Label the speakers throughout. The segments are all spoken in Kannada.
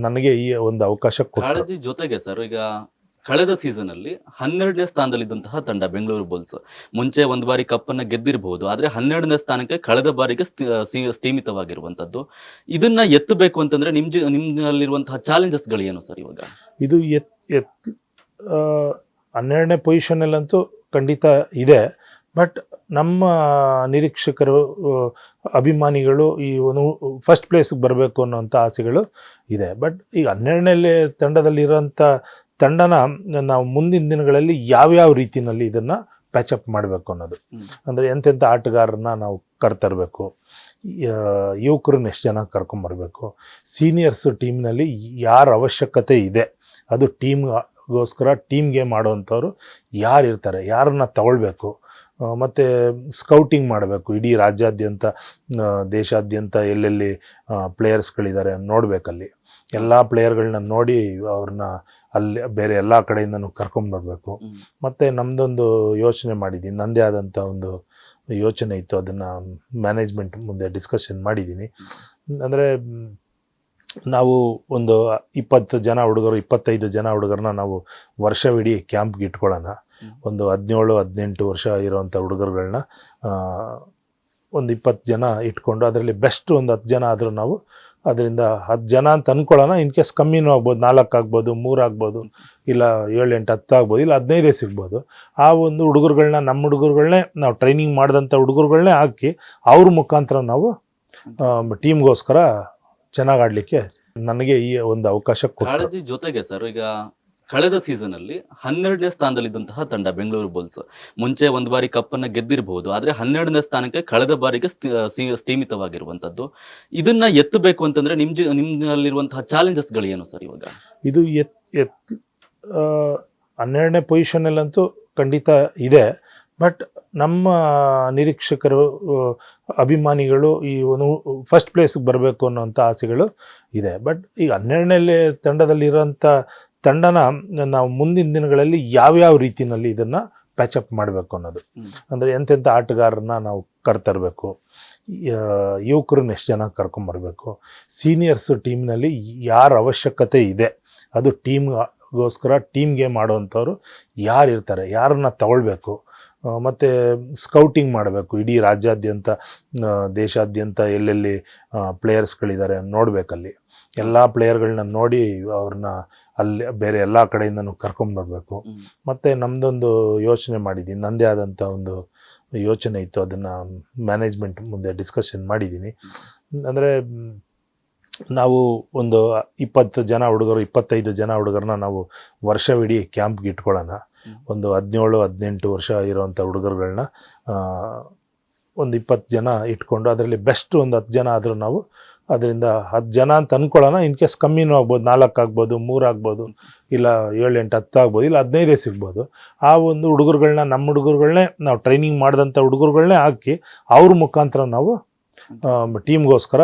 Speaker 1: ನನಗೆ ಈ ಒಂದು ಅವಕಾಶ ಕೊಟ್ಟರು.
Speaker 2: ಕಾಳಜಿ ಜೊತೆಗೆ ಸರ್, ಈಗ ಕಳೆದ ಸೀಸನ್ ಅಲ್ಲಿ 12ನೇ ಸ್ಥಾನದಲ್ಲಿದ್ದಂತಹ ತಂಡ ಬೆಂಗಳೂರು ಬುಲ್ಸ್ ಮುಂಚೆ ಒಂದು ಬಾರಿ ಕಪ್ಪನ್ನು ಗೆದ್ದಿರಬಹುದು, ಆದ್ರೆ 12ನೇ ಸ್ಥಾನಕ್ಕೆ ಕಳೆದ ಬಾರಿಗೆ ಸೀಮಿತವಾಗಿರುವಂತದ್ದು. ಇದನ್ನ ಎತ್ತಬೇಕು ಅಂತಂದ್ರೆ ನಿಮ್ಮಲ್ಲಿರುವಂತಹ ಚಾಲೆಂಜಸ್ಗಳು ಏನು ಸರ್ ಇವಾಗ?
Speaker 1: ಇದು 12ನೇ ಪೊಸಿಷನಲ್ಲಂತೂ ಖಂಡಿತ ಇದೆ. ಬಟ್ ನಮ್ಮ ನಿರೀಕ್ಷಕರು, ಅಭಿಮಾನಿಗಳು ಈ ಒಂದು ಫಸ್ಟ್ ಪ್ಲೇಸ್ಗೆ ಬರಬೇಕು ಅನ್ನೋಂಥ ಆಸೆಗಳು ಇದೆ. ಬಟ್ ಈ 12ನೇ ತಂಡದಲ್ಲಿರೋಂಥ ತಂಡನ ನಾವು ಮುಂದಿನ ದಿನಗಳಲ್ಲಿ ಯಾವ್ಯಾವ ರೀತಿಯಲ್ಲಿ ಇದನ್ನು ಪ್ಯಾಚಪ್ ಮಾಡಬೇಕು ಅನ್ನೋದು, ಅಂದರೆ ಎಂತೆಂಥ ಆಟಗಾರರನ್ನ ನಾವು ಕರ್ತರಬೇಕು, ಯುವಕರನ್ನ ಎಷ್ಟು ಜನ ಕರ್ಕೊಂಬರ್ಬೇಕು, ಸೀನಿಯರ್ಸ್ ಟೀಮ್ನಲ್ಲಿ ಯಾರ ಅವಶ್ಯಕತೆ ಇದೆ, ಅದು ಟೀಮ್ಗೋಸ್ಕರ ಟೀಮ್ಗೆ ಮಾಡುವಂಥವ್ರು ಯಾರು ಇರ್ತಾರೆ, ಯಾರನ್ನ ತಗೊಳ್ಬೇಕು, ಮತ್ತು ಸ್ಕೌಟಿಂಗ್ ಮಾಡಬೇಕು. ಇಡೀ ರಾಜ್ಯಾದ್ಯಂತ, ದೇಶಾದ್ಯಂತ ಎಲ್ಲೆಲ್ಲಿ ಪ್ಲೇಯರ್ಸ್ಗಳಿದ್ದಾರೆ ನೋಡಬೇಕಲ್ಲಿ, ಎಲ್ಲ ಪ್ಲೇಯರ್ಗಳನ್ನ ನೋಡಿ ಅವ್ರನ್ನ ಅಲ್ಲಿ ಬೇರೆ ಎಲ್ಲ ಕಡೆಯಿಂದನೂ ಕರ್ಕೊಂಬರ್ಬೇಕು. ಮತ್ತು ನಮ್ಮದೊಂದು ಯೋಚನೆ ಮಾಡಿದ್ದೀನಿ, ನನ್ನದೇ ಆದಂಥ ಒಂದು ಯೋಚನೆ ಇತ್ತು, ಅದನ್ನು ಮ್ಯಾನೇಜ್ಮೆಂಟ್ ಮುಂದೆ ಡಿಸ್ಕಷನ್ ಮಾಡಿದ್ದೀನಿ. ಅಂದರೆ ನಾವು ಒಂದು 20 ಜನ ಹುಡುಗರು, 25 ಜನ ಹುಡುಗರನ್ನ ನಾವು ವರ್ಷವಿಡೀ ಕ್ಯಾಂಪ್ಗೆ ಇಟ್ಕೊಳ್ಳೋಣ. ಒಂದು 17-18 ವರ್ಷ ಇರೋವಂಥ ಹುಡುಗರುಗಳನ್ನ ಒಂದು 20 ಜನ ಇಟ್ಕೊಂಡು ಅದರಲ್ಲಿ ಬೆಸ್ಟ್ ಒಂದು 10 ಜನ ಆದರೂ ನಾವು ಅದರಿಂದ 10 ಜನ ಅಂತ ಅಂದ್ಕೊಳ್ಳೋಣ. ಇನ್ ಕೇಸ್ ಕಮ್ಮಿನೂ ಆಗ್ಬೋದು, 4 ಆಗ್ಬೋದು, 3 ಆಗ್ಬೋದು, ಇಲ್ಲ 7, 8, 10 ಆಗ್ಬೋದು, ಇಲ್ಲ 15 ಸಿಗ್ಬೋದು. ಆ ಒಂದು ಹುಡುಗರುಗಳನ್ನ, ನಮ್ಮ ಹುಡುಗರುಗಳನ್ನೇ ನಾವು ಟ್ರೈನಿಂಗ್ ಮಾಡಿದಂಥ ಹುಡುಗರುಗಳನ್ನೇ ಹಾಕಿ ಅವ್ರ ಮುಖಾಂತರ ನಾವು ಟೀಮ್ಗೋಸ್ಕರ ಚೆನ್ನಾಗಿ ಆಡಲಿಕ್ಕೆ ನನಗೆ ಈ ಒಂದು ಅವಕಾಶ ಕೊಟ್ಟರು.
Speaker 2: ಕಾಳಜಿ ಜೊತೆಗೆ ಸರ್, ಈಗ ಕಳೆದ ಸೀಸನ್ ಅಲ್ಲಿ 12ನೇ ಸ್ಥಾನದಲ್ಲಿದ್ದಂತಹ ತಂಡ ಬೆಂಗಳೂರು ಬುಲ್ಸ್ ಮುಂಚೆ ಒಂದು ಬಾರಿ ಕಪ್ಪನ್ನು ಗೆದ್ದಿರಬಹುದು, ಆದ್ರೆ 12ನೇ ಸ್ಥಾನಕ್ಕೆ ಕಳೆದ ಬಾರಿಗೆ ಸೀಮಿತವಾಗಿರುವಂತದ್ದು. ಇದನ್ನ ಎತ್ತಬೇಕು ಅಂತಂದ್ರೆ ನಿಮ್ಮಲ್ಲಿರುವಂತಹ ಚಾಲೆಂಜಸ್ಗಳು ಏನು ಸರ್ ಇವಾಗ?
Speaker 1: ಇದು 12ನೇ ಪೊಸಿಷನಲ್ಲಂತೂ ಖಂಡಿತ ಇದೆ. ಬಟ್ ನಮ್ಮ ನಿರೀಕ್ಷಕರು, ಅಭಿಮಾನಿಗಳು ಈ ಒಂದು ಫಸ್ಟ್ ಪ್ಲೇಸ್ಗೆ ಬರಬೇಕು ಅನ್ನೋಂಥ ಆಸೆಗಳು ಇದೆ. ಬಟ್ ಈ 12ನೇ ತಂಡದಲ್ಲಿರೋಂಥ ತಂಡನ ನಾವು ಮುಂದಿನ ದಿನಗಳಲ್ಲಿ ಯಾವ್ಯಾವ ರೀತಿಯಲ್ಲಿ ಇದನ್ನು ಪ್ಯಾಚಪ್ ಮಾಡಬೇಕು ಅನ್ನೋದು, ಅಂದರೆ ಎಂತೆಂಥ ಆಟಗಾರರನ್ನ ನಾವು ಕರ್ತರಬೇಕು, ಯುವಕರನ್ನ ಎಷ್ಟು ಜನ ಕರ್ಕೊಂಬರ್ಬೇಕು, ಸೀನಿಯರ್ಸ್ ಟೀಮ್ನಲ್ಲಿ ಯಾರ ಅವಶ್ಯಕತೆ ಇದೆ, ಅದು ಟೀಮ್ಗೋಸ್ಕರ ಟೀಮ್ಗೆ ಮಾಡುವಂಥವ್ರು ಯಾರು ಇರ್ತಾರೆ, ಯಾರನ್ನ ತಗೊಳ್ಬೇಕು, ಮತ್ತು ಸ್ಕೌಟಿಂಗ್ ಮಾಡಬೇಕು. ಇಡೀ ರಾಜ್ಯಾದ್ಯಂತ, ದೇಶಾದ್ಯಂತ ಎಲ್ಲೆಲ್ಲಿ ಪ್ಲೇಯರ್ಸ್ಗಳಿದ್ದಾರೆ ನೋಡಬೇಕಲ್ಲಿ, ಎಲ್ಲ ಪ್ಲೇಯರ್ಗಳನ್ನ ನೋಡಿ ಅವ್ರನ್ನ ಅಲ್ಲಿ ಬೇರೆ ಎಲ್ಲ ಕಡೆಯಿಂದನೂ ಕರ್ಕೊಂಬರ್ಬೇಕು. ಮತ್ತು ನಮ್ಮದೊಂದು ಯೋಚನೆ ಮಾಡಿದ್ದೀನಿ, ನನ್ನದೇ ಆದಂಥ ಒಂದು ಯೋಚನೆ ಇತ್ತು, ಅದನ್ನು ಮ್ಯಾನೇಜ್ಮೆಂಟ್ ಮುಂದೆ ಡಿಸ್ಕಷನ್ ಮಾಡಿದ್ದೀನಿ. ಅಂದರೆ ನಾವು ಒಂದು 20 ಜನ ಹುಡುಗರು, 25 ಜನ ಹುಡುಗರನ್ನ ನಾವು ವರ್ಷವಿಡೀ ಕ್ಯಾಂಪ್ಗೆ ಇಟ್ಕೊಳ್ಳೋಣ. ಒಂದು 17-18 ವರ್ಷ ಇರೋವಂಥ ಹುಡುಗರುಗಳನ್ನ ಒಂದು 20 ಜನ ಇಟ್ಕೊಂಡು ಅದರಲ್ಲಿ ಬೆಸ್ಟ್ ಒಂದು 10 ಜನ ಆದರೂ ನಾವು ಅದರಿಂದ 10 ಜನ ಅಂತ ಅಂದ್ಕೊಳ್ಳೋಣ. ಇನ್ ಕೇಸ್ ಕಮ್ಮಿನೂ ಆಗ್ಬೋದು, 4 ಆಗ್ಬೋದು, 3 ಆಗ್ಬೋದು, ಇಲ್ಲ 7, 8, 10 ಆಗ್ಬೋದು, ಇಲ್ಲ 15 ಸಿಗ್ಬೋದು. ಆ ಒಂದು ಹುಡುಗರುಗಳನ್ನ, ನಮ್ಮ ಹುಡುಗರುಗಳನ್ನೇ ನಾವು ಟ್ರೈನಿಂಗ್ ಮಾಡಿದಂಥ ಹುಡುಗರುಗಳನ್ನೇ ಹಾಕಿ ಅವ್ರ ಮುಖಾಂತರ ನಾವು ಟೀಮ್ಗೋಸ್ಕರ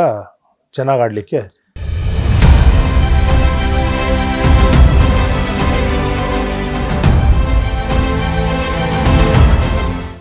Speaker 1: ಚೆನ್ನಾಗಿ ಆಡಲಿಕ್ಕೆ